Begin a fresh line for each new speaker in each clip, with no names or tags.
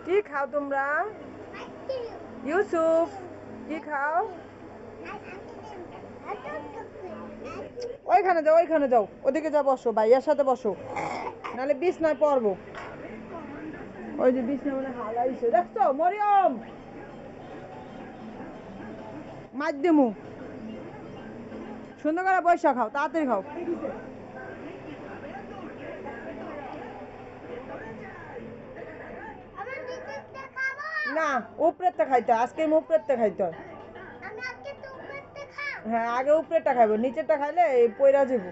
কি খাও তোমরা? ইউসুফ কি খাও? ওইখানে যাও, ওইখানে যাও, ওদিকে যা বসো, ভাইয়ার সাথে বসো, নাহলে বিছনায় পড়বো। ওই যে বিছনা মানে হালাইছে, দেখছো মরিয়ম? মাধ্যমু সুন্দর করে বৈশা খাও, তাড়াতাড়ি খাও। না, উপরেরটা খাইতে হয়, আজকে উপরেরটা খাইতে হয়। হ্যাঁ, আগে উপরেরটা খাইবো, নিচেরটা খাইলে পয়রা যাব।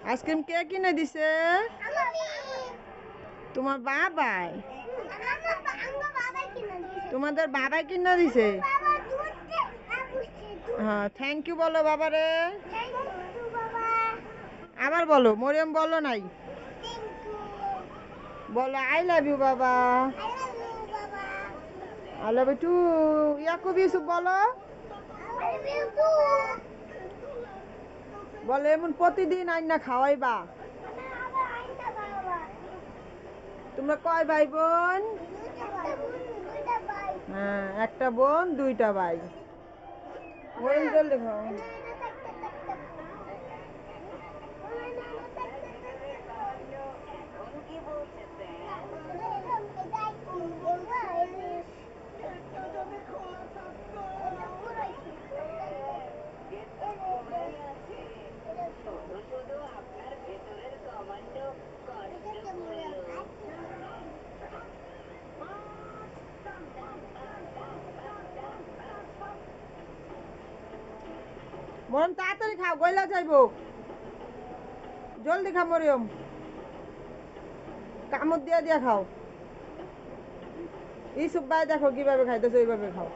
আইসক্রিম কে কিনে দিছে? তোমার বাবাই? তোমাদের বাবাই কিনে দিছে? হ্যাঁ, থ্যাংক ইউ বলো বাবারে। আবার বলো, মরিয়ম বলো নাই? বলো আই লাভ ইউ বাবা। I love you too. Yakub Yusuf বলো। বলো এমন প্রতিদিন আইনা খাওয়াইবা। তোমরা কয় ভাই বোন? হ্যাঁ, একটা বোন দুইটা ভাই। মরিয়ম জলদি খাও। মরিয়ম তাড়াতাড়ি খাও, গইলা যাইবো। জলদি খাও মরিয়ম, কামড় দিয়া দিয়া খাও। ইসুফ ভাই দেখো কিভাবে খাইতেছে, ওইভাবে খাও।